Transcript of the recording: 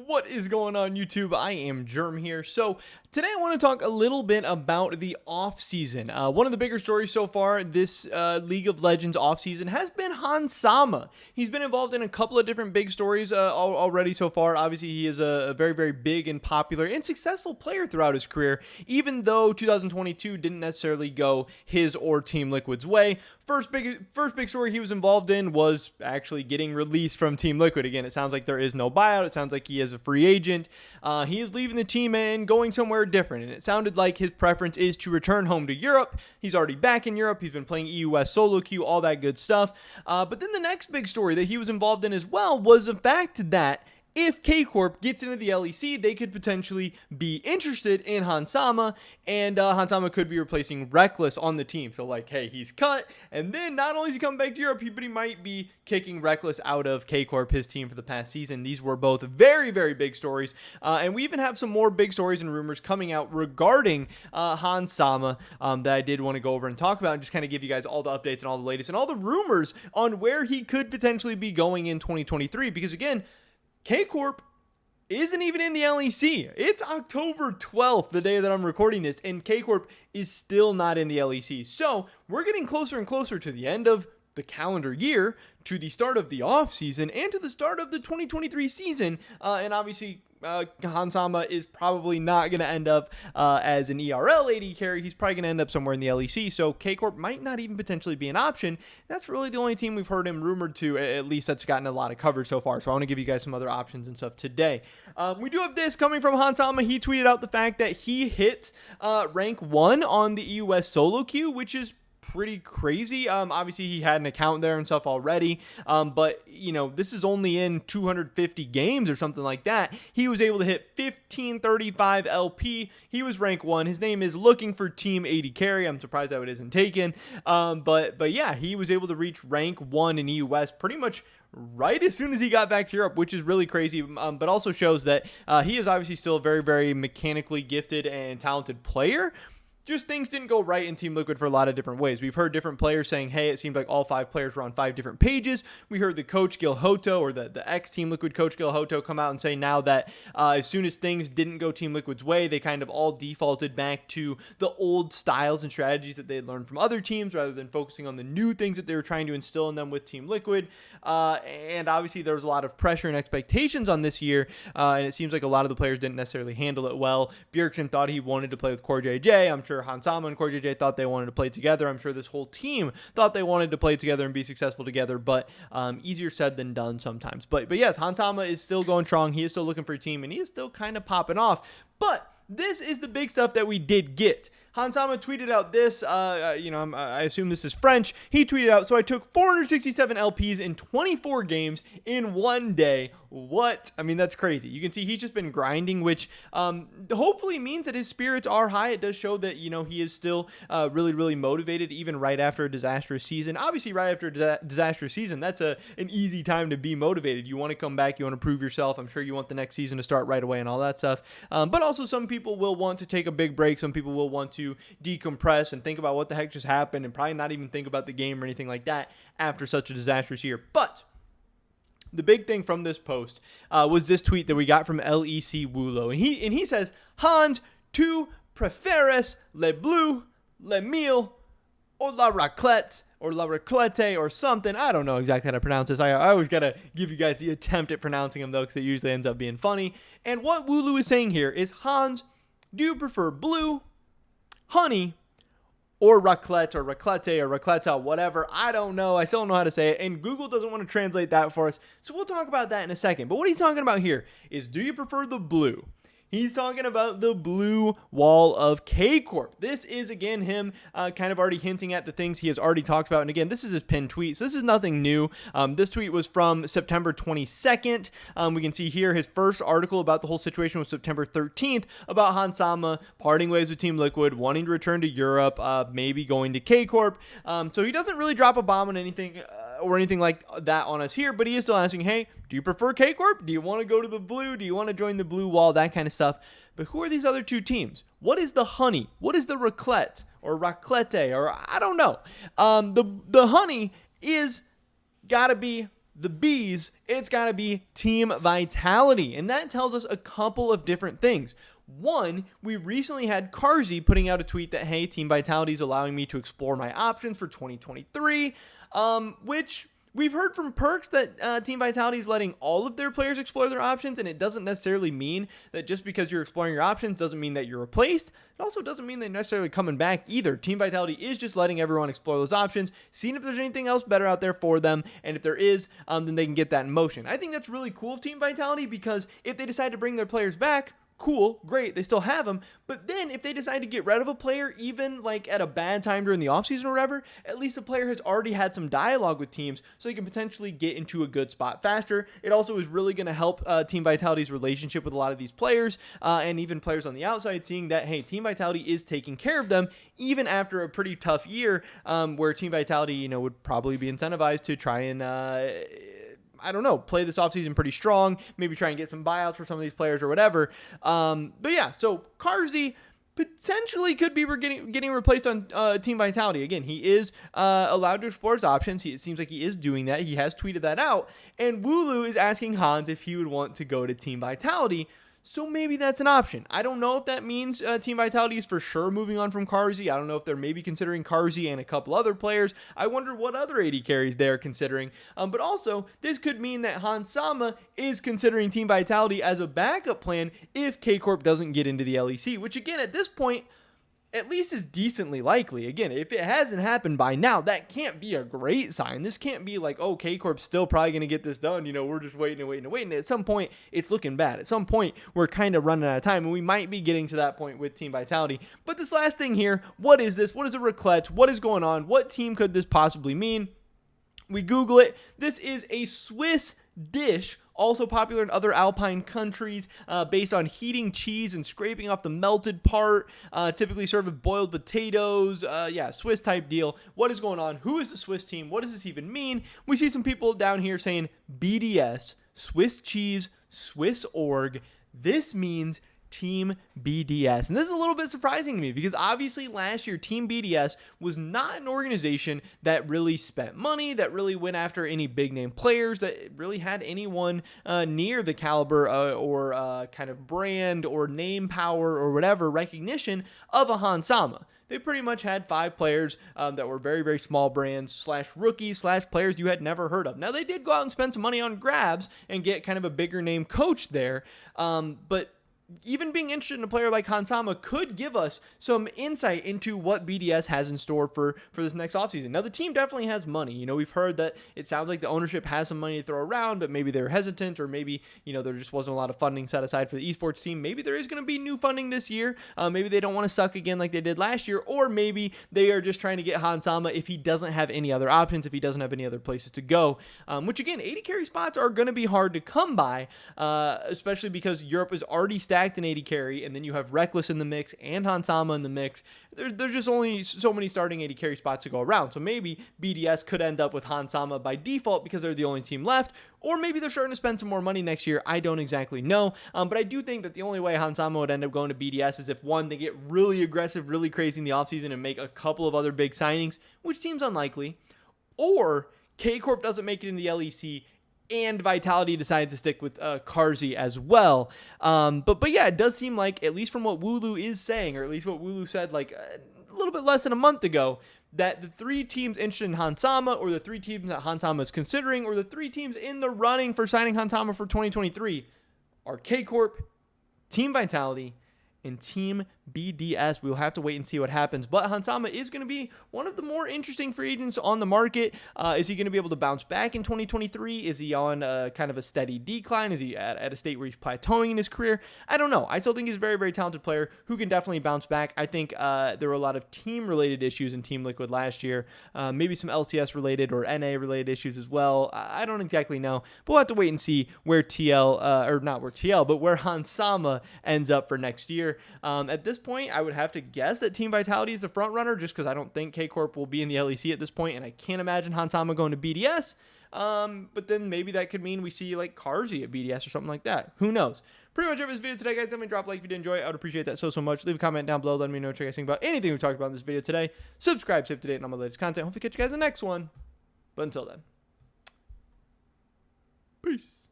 What is going on, YouTube? I am Germ here. So today I want to talk a little bit about the off season. One of the bigger stories so far this League of Legends off season has been Hans Sama. He's been involved in a couple of different big stories already so far. Obviously, he is a very, very big and popular and successful player throughout his career, even though 2022 didn't necessarily go his or Team Liquid's way. First big story he was involved in was actually getting released from Team Liquid. Again, it sounds like there is no buyout. It sounds like he is a free agent. He is leaving the team and going somewhere different. And it sounded like his preference is to return home to Europe. He's already back in Europe. He's been playing EUS solo queue, all that good stuff. But then the next big story that he was involved in as well was the fact that if K-Corp gets into the LEC, they could potentially be interested in Hans Sama, and Hans Sama could be replacing Rekkles on the team. So, like, hey, he's cut, and then not only is he coming back to Europe, but he might be kicking Rekkles out of K-Corp, his team, for the past season. These were both very, very big stories, and we even have some more big stories and rumors coming out regarding Hans Sama that I did want to go over and talk about and just kind of give you guys all the updates and all the latest and all the rumors on where he could potentially be going in 2023, because, again, K-Corp isn't even in the LEC. It's October 12th, the day that I'm recording this, and K-Corp is still not in the LEC. So we're getting closer and closer to the end of the calendar year, to the start of the off season, and to the start of the 2023 season. And obviously, Hans Sama is probably not going to end up as an ERL AD carry. He's probably going to end up somewhere in the LEC. So K-Corp might not even potentially be an option. That's really the only team we've heard him rumored to, at least that's gotten a lot of coverage so far. So I want to give you guys some other options and stuff today. We do have this coming from Hans Sama. He tweeted out the fact that he hit rank 1 on the EUS solo queue, which is pretty crazy. Obviously he had an account there and stuff already, but you know, this is only in 250 games or something like that. He was able to hit 1535 LP. He was rank 1. His name is Looking for Team AD Carry. I'm surprised that it isn't taken, but yeah, he was able to reach rank 1 in EUS pretty much right as soon as he got back to Europe, which is really crazy, but also shows that he is obviously still a very, very mechanically gifted and talented player. Just things didn't go right in Team Liquid for a lot of different ways. We've heard different players saying, hey, it seemed like all 5 players were on 5 different pages. We heard the coach Gil Hoto, or the ex-Team Liquid coach Gil Hoto, come out and say now that as soon as things didn't go Team Liquid's way, they kind of all defaulted back to the old styles and strategies that they had learned from other teams rather than focusing on the new things that they were trying to instill in them with Team Liquid. And obviously there was a lot of pressure and expectations on this year, and it seems like a lot of the players didn't necessarily handle it well. Bjergsen thought he wanted to play with CoreJJ. I'm sure Hans Sama and CoreJJ thought they wanted to play together. I'm sure this whole team thought they wanted to play together and be successful together, but easier said than done sometimes. But yes, Hans Sama is still going strong. He is still looking for a team, and he is still kind of popping off. But this is the big stuff that we did get. Hans Sama tweeted out this, I assume this is French. He tweeted out, so I took 467 LPs in 24 games in one day. What? I mean, that's crazy. You can see he's just been grinding, which hopefully means that his spirits are high. It does show that, you know, he is still really, really motivated, even right after a disastrous season. Obviously, right after a disastrous season, that's an easy time to be motivated. You want to come back. You want to prove yourself. I'm sure you want the next season to start right away and all that stuff. But also, some people will want to take a big break. Some people will want to decompress and think about what the heck just happened and probably not even think about the game or anything like that after such a disastrous year. But the big thing from this post was this tweet that we got from LEC Wulo, and he says, Hans, tu préfères le bleu, le miel, or la raclette, or la raclette, or something. I don't know exactly how to pronounce this. I always got to give you guys the attempt at pronouncing them, though, because it usually ends up being funny. And what Wulo is saying here is, Hans, do you prefer blue, honey, or raclette, or raclette, or racletta, whatever? I don't know. I still don't know how to say it, and Google doesn't want to translate that for us, so we'll talk about that in a second. But what he's talking about here is, do you prefer the blue? He's talking about the blue wall of K-Corp. This is, again, him kind of already hinting at the things he has already talked about. And again, this is his pinned tweet, so this is nothing new. This tweet was from September 22nd. We can see here his first article about the whole situation was September 13th about Hans Sama parting ways with Team Liquid, wanting to return to Europe, maybe going to K-Corp. So he doesn't really drop a bomb on anything or anything like that on us here, but he is still asking, hey, do you prefer K-Corp? Do you want to go to the blue? Do you want to join the blue wall? That kind of stuff. But who are these other two teams? What is the honey? What is the raclette or raclette? Or I don't know. The honey is got to be the B's, it's got to be Team Vitality. And that tells us a couple of different things. One, we recently had Carzzy putting out a tweet that, hey, Team Vitality is allowing me to explore my options for 2023, which we've heard from Perks that Team Vitality is letting all of their players explore their options, and it doesn't necessarily mean that just because you're exploring your options doesn't mean that you're replaced. It also doesn't mean they're necessarily coming back either. Team Vitality is just letting everyone explore those options, seeing if there's anything else better out there for them, and if there is, then they can get that in motion. I think that's really cool of Team Vitality, because if they decide to bring their players back, cool, great, they still have them. But then if they decide to get rid of a player, even like at a bad time during the offseason or whatever, at least the player has already had some dialogue with teams, so they can potentially get into a good spot faster. It also is really going to help Team Vitality's relationship with a lot of these players, and even players on the outside, seeing that, hey, Team Vitality is taking care of them, even after a pretty tough year, where Team Vitality, would probably be incentivized to try and I don't know, play this offseason pretty strong, maybe try and get some buyouts for some of these players or whatever. But yeah, so Carzzy potentially could be getting replaced on Team Vitality. Again, he is allowed to explore his options. It seems like he is doing that. He has tweeted that out. And Wooloo is asking Hans if he would want to go to Team Vitality. So maybe that's an option. I don't know if that means Team Vitality is for sure moving on from Carzzy. I don't know if they're maybe considering Carzzy and a couple other players. I wonder what other AD carries they're considering. But also, this could mean that Hans Sama is considering Team Vitality as a backup plan if K-Corp doesn't get into the LEC, which again, at this point, at least is decently likely. Again, if it hasn't happened by now, that can't be a great sign. This can't be like, oh, K-Corp's still probably going to get this done. We're just waiting. At some point, it's looking bad. At some point, we're kind of running out of time, and we might be getting to that point with Team Vitality. But this last thing here, what is this? What is a Raclette? What is going on? What team could this possibly mean? We Google it. This is a Swiss dish, also popular in other Alpine countries, based on heating cheese and scraping off the melted part, typically served with boiled potatoes. Swiss type deal. What is going on? Who is the Swiss team? What does this even mean? We see some people down here saying BDS, Swiss cheese, Swiss org. This means Team BDS. And this is a little bit surprising to me, because obviously last year Team BDS was not an organization that really spent money, that really went after any big name players, that really had anyone near the caliber or kind of brand or name power or whatever recognition of a Hans Sama. They pretty much had 5 players that were very, very small brands / rookies / players you had never heard of. Now, they did go out and spend some money on grabs and get kind of a bigger name coach there, but even being interested in a player like Hans Sama could give us some insight into what BDS has in store for this next offseason. Now, the team definitely has money. We've heard that it sounds like the ownership has some money to throw around, but maybe they're hesitant, or maybe, there just wasn't a lot of funding set aside for the esports team. Maybe there is going to be new funding this year. Maybe they don't want to suck again like they did last year, or maybe they are just trying to get Hans Sama if he doesn't have any other options, if he doesn't have any other places to go, which again, 80 carry spots are going to be hard to come by, especially because Europe is already stacked in 80 carry, and then you have Reckless in the mix and Hans Sama in the mix. There's just only so many starting 80 carry spots to go around. So maybe BDS could end up with Hans Sama by default because they're the only team left, or maybe they're starting to spend some more money next year. I don't exactly know, but I do think that the only way Hans Sama would end up going to BDS is if, one, they get really aggressive, really crazy in the offseason and make a couple of other big signings, which seems unlikely, or K-Corp doesn't make it in the LEC and Vitality decides to stick with Carzzy as well. But yeah, it does seem like, at least from what Wooloo is saying, or at least what Wooloo said like a little bit less than a month ago, that the 3 teams interested in Hans Sama, or the 3 teams that Hans Sama is considering, or the 3 teams in the running for signing Hans Sama for 2023 are K-Corp, Team Vitality, and Team BDS. We'll have to wait and see what happens. But Hans Sama is going to be one of the more interesting free agents on the market. Is he going to be able to bounce back in 2023? Is he on kind of a steady decline? Is he at a state where he's plateauing in his career? I don't know. I still think he's a very, very talented player who can definitely bounce back. I think there were a lot of team-related issues in Team Liquid last year. Maybe some LCS-related or NA-related issues as well. I don't exactly know. But we'll have to wait and see where where Hans Sama ends up for next year. At this point, I would have to guess that Team Vitality is the front runner, just because I don't think K-Corp will be in the LEC at this point, and I can't imagine Hans Sama going to BDS. But then maybe that could mean we see like Carzzy at BDS or something like that. Who knows? Pretty much over this video today, guys. Definitely drop a like if you did enjoy it. I would appreciate that so much. Leave a comment down below. Let me know what you guys think about anything we talked about in this video today. Subscribe, stay up to date on my latest content. Hopefully catch you guys in the next one. But until then. Peace.